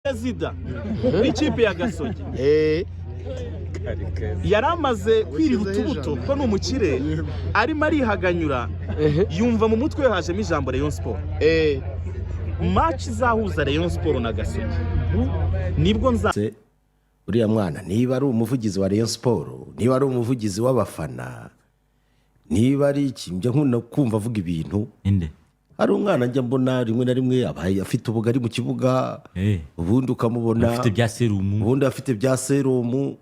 Perezida w'ikipe ya Gasogi yaramaze kwirira utubuto ko n'umukire arimo arihaganyura yumva mu mutwe hajemo ijambo Rayon Sport. Match izahuza Rayon Sport na Gasogi nibwo uriya mwana niba ari umuvugizi wa Rayon Sport, niba ari umuvugizi w'abafana, niba ari njya nkunda kumva avuga ibintu inde hari umwana njya mbona rimwe na rimwe abaye afite ubugari mu kibuga ubundi ukamubona afite bya serumu, ubundi afite bya serumu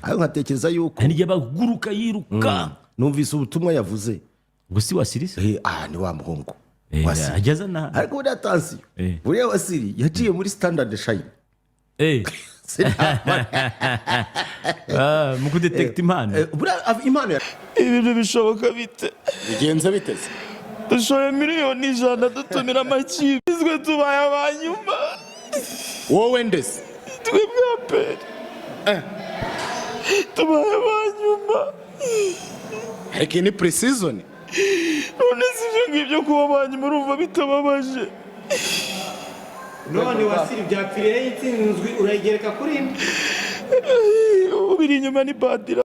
ayo nkatekereza yuko nijye baguruka yiruka numvise ubutumwa yavuze gusi wasirise ni wa muhungu wasiri ageza na ariko buriya tansiyo buriya wasiri yaciye muri Standard Shine mu kudetekta impano impano ibintu bishoboka bite bigenze biteze dushoye miliyoni 100 dutumira amakipe izwe tubaye abanyuma wowe ndese twebwe aperi tubaye abanyuma ariko ni pre-season none sivyo ngibyo kuba abanyuma urumva bitababaje none wasiri byapfiriye itsinzwe urayigereka kuri inde ubiri inyuma ni badira.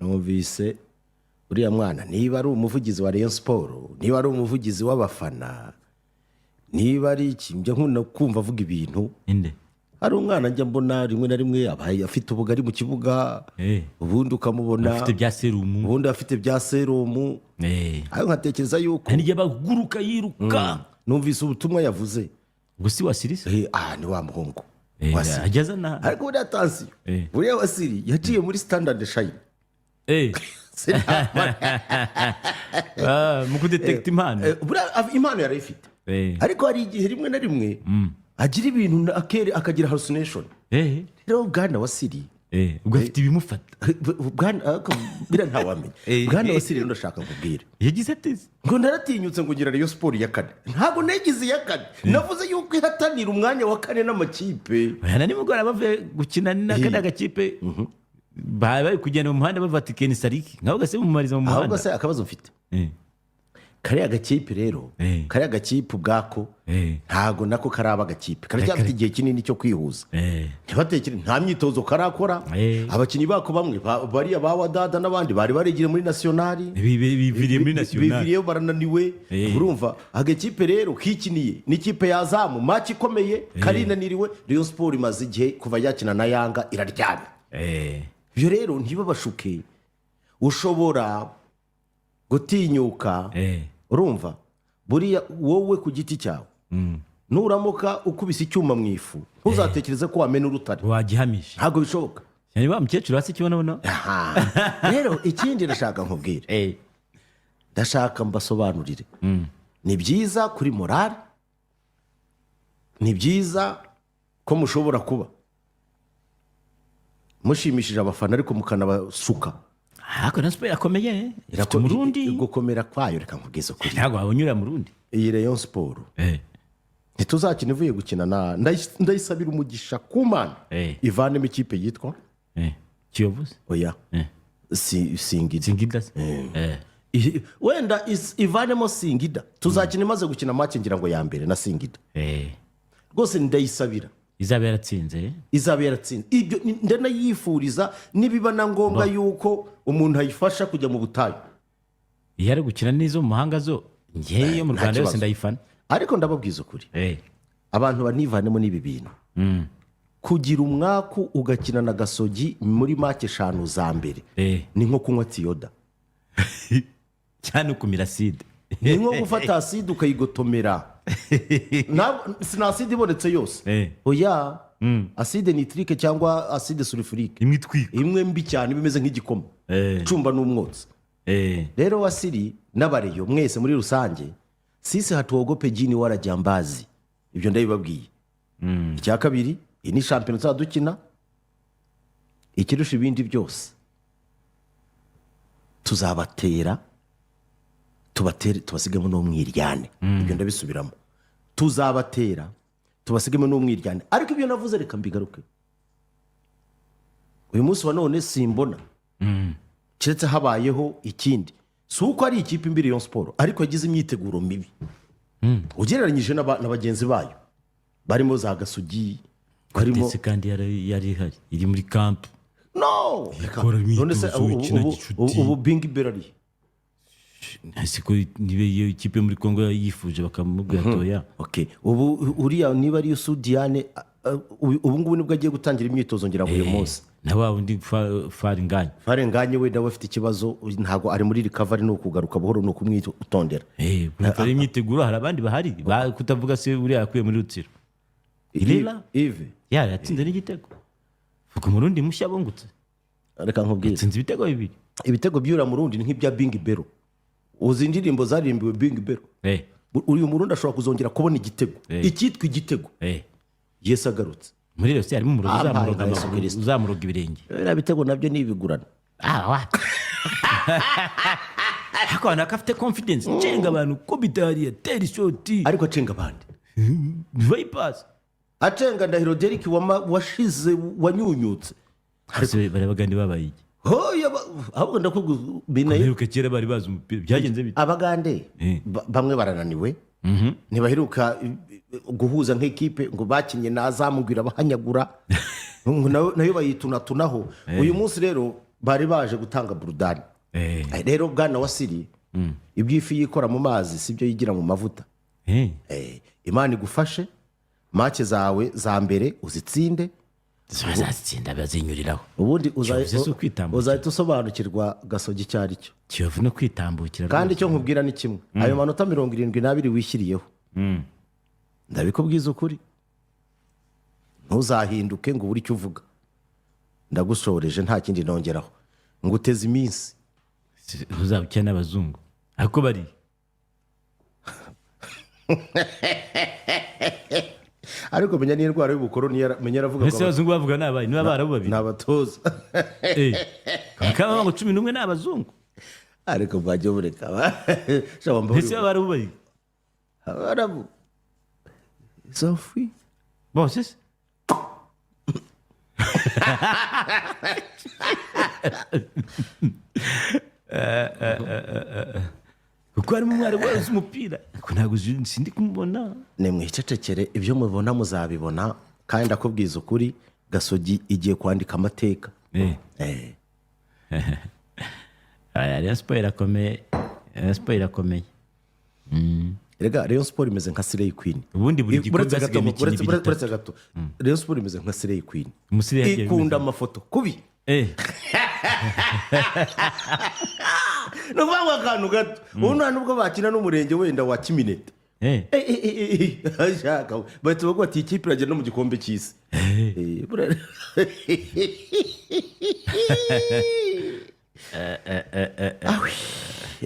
numvise uriya mwana niba ari umuvugizi wa Rayon Sport, niba ari umuvugizi w'abafana, niba ari njya nkunda kumva avuga ibintu inde hari umwana njya mbona rimwe na rimwe abaye afite ubugari mu kibuga ubundi ukamubona afite bya serumu, ubundi afite bya serumu ayo nkatekereza yuko nijye baguruka yiruka numvise ubutumwa yavuze gusi wasirise ni wa muhungu ageza na ariko buriya tansiyo buriya wasiri yaciye muri Standard Shine mu kudetekta impano impano yarayifite ariko hari igihe rimwe na rimwe agira ibintu akagira hallucination rero bwana wasiri ubwo afite ibimufata bira ntawamenya bwana wasiri rero ndashaka kubwira yagize ateze ngo naratinyutse ngo ngira Rayon Sport ya kane ntabwo nagize ya kane navuze yuko ihatanira umwanya wa kane n'amakipe nimugora bavuye gukina n'akandi agakipe bari kugenda mu muhanda bavatikeni sariki nkabo gase mumariza mu muhanda ahubwo se akabazo mfite kariya gakipe rero kariya gakipe ubwako ntago nako karaba gakipe karacyafite igihe kinini cyo kwihuza ntibatekere nta myitozo karakora abakinnyi bako bamwe bariya ba Wadada n'abandi bari barigire muri nationali biviriye barananiwe urumva agakipe rero kikiniye n'ikipe yazamu match ikomeye karinaniriwe Rayon Sport imaze igihe kuva yakina na Yanga iraryana byo rero ntibabashuke ushobora gutinyuka urumva buriya wowe ku giti cyawe nuramuka ukubise icyuma mu ifu ntuzatekereze ko wamena urutare wagihamisha ntabwo bishoboka cyane ba mukecuru hasi kibona rero ikindi ndashaka nkubwire ndashaka mbasobanurire ni byiza kuri morale, ni byiza ko mushobora kuba mushimishije abafana ariko mukanabasuka ariko na Sport yakomeye ifite umurundi gukomera kwayo reka nkubwize kuri ntabwo wabonyura murundi iyi Rayon Sport ntituzakina ivuye gukina na ndayisabira umugisha ku Mana ivanemo ikipe yitwa Kiyovu oya Singida wenda ivanemo Singida tuzakina imaze gukina match ngira ngo ya mbere na Singida rwose ndayisabira izaba yaratsinze ibyo ndanayifuriza nibiba na ngombwa yuko umuntu ayifasha kujya mu butayu iyo ari gukina n'izo mu mahanga zo ngeyo mu Rwanda yose ndayifana ariko ndababwiza ukuri abantu banivanemo n'ibi bintu kugira umwaku ugakina na Gasogi muri match 5 za mbere ni nko kunywa tiyoda cyane ukumira acide ni nko gufata acide ukayigotomera sina acide ibonetse yose oya acide nitrique cyangwa acide sulfurique imwe mbi cyane bimeze nk'igikoma cumba n'umwotsi rero wasiri n'abareyo mwese muri rusange sisi hatuogope jini wala jambazi ibyo ndabibabwiye icya kabiri iyi ni shampiyona tuzadukina ikirusha ibindi byose tuzabatera tubasigemo no mwiryane ibyo ndabisubiramo tuzabatera tubasigemo n'umwiryane. Ariko ibyo navuze reka mbigaruke, uyu munsi wa none simbona keretse habayeho ikindi, si uko ari ikipe imbere Rayon Sport ariko yagize imyiteguro mibi ugereranyije na bagenzi bayo barimo za Gasogi, barimo ndetse kandi yari ihari iri muri kampu. no ikora imyitozo, ikina gicuti. ubu Bingi Berari siko niba iyo ikipe muri Kongo yifuje bakamubwira toya. okay, ubu uriya niba ari Sudiane ubu ngubu nibwo agiye gutangira imyitozo ngira buri munsi. Na wa undi Farenganye we nawe afite ikibazo, ntago ari muri recovery, no kugaruka buhoro, no kumwitondera. buri imyiteguro hari abandi bahari kutavuga se uriya yakuye muri Rutsiro Yves yatsinze n'igitego, vuga umurundi mushya bungutse, reka nkubwire yatsinze ibitego 2. ibitego by'ura murundi ni nk'ibya Bingi Bero, uzi indirimbo zarimbiwe Bingi Bero, uyu murundi ashobora kuzongera kubona igitego, icyitwa igitego Yesu agarutse muri Rose harimo umurozi uzamuroga ibirenge. Biriya bitego nabyo ni ibigurana. Ariko abantu bakafite confidence cenga abantu ko bitariye teri shoti, ariko acenga abandi Vipers acenga Ndahiro Derek washize wanyunyutse, barabaga ndi babaye iki ahubwo ndakubwira biheruka kera bari bazi umupira byagenze bite. Abagande bamwe barananiwe, ntibaheruka guhuza nk'ikipe ngo bakinnye nazamubwira bahanyagura nayo bayitunatunaho. Uyu munsi rero bari baje gutanga burudani. Rero bwana Wasiri, iby'ifi yikora mu mazi sibyo yigira mu mavuta. Imana igufashe, make zawe za mbere uzitsinde, bazatsinda bazinyuriraho, ubundi uzahita usobanukirwa Gasogi icyo ari cyo. Kiyovu no kwitambukira, kandi icyo nkubwira ni kimwe, ayo manota 72 wishyiriyeho, ndabikubwiza ukuri, ntuzahinduke ngo ubure icyo uvuga. Ndagushoreje nta kindi nongeraho, ngo uteze iminsi uzabukira n'abazungu ariko bari ariko menya n'indwara y'ubukoroni, menya aravuga ngo abazungu bavuga nabaye niba barabu babiri n'abatoza bakaba ngo 11 n'abazungu, ariko bwajye bureka ese barabu babiri abarabu Sophie bose kuko harimo umwari wazi umupira ariko ntabwo sindi kumubona. Nimwicecekere, ibyo mubona muzabibona, kandi ndakubwiza ukuri, Gasogi igiye kwandika amateka. Rayon Sport irakomeye. Rega Rayon Sport imeze nka Slay Queen. Ubundi buri gikorwa gasigaye imikino ibiri gato. Rayon Sport imeze nka Slay Queen, ikunda amafoto kubi. No bangwa akantu gato, ubu nta nubwo bakina n'umurenge wenda wa Kiminete. bahita bavuga ati ikipe iragera no mu gikombe cy'isi.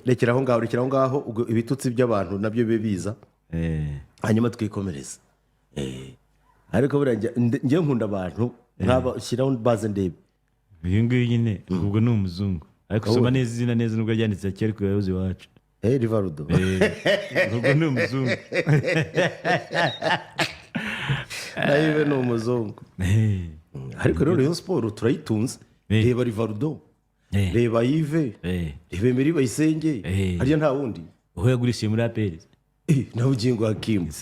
rekera aho ngaho ubwo ibitutsi by'abantu nabyo bibe biza, hanyuma twikomereza. Ariko burya njye nkunda abantu nk'abashyiraho baze ndebe. Uyu nguyu nyine ubwo ni umuzungu, ariko soma neza izina neza nubwo ryanditse kera ku bayobozi bacu. Rivarudo ubwo ni umuzungu nawe ni umuzungu. Ariko rero Rayon Sport turayitunze. Reba Rivarudo, reba Yves, reba Emery Bayisenge, harya nta wundi uho yagurishije muri APR na Bugingo Hakimu.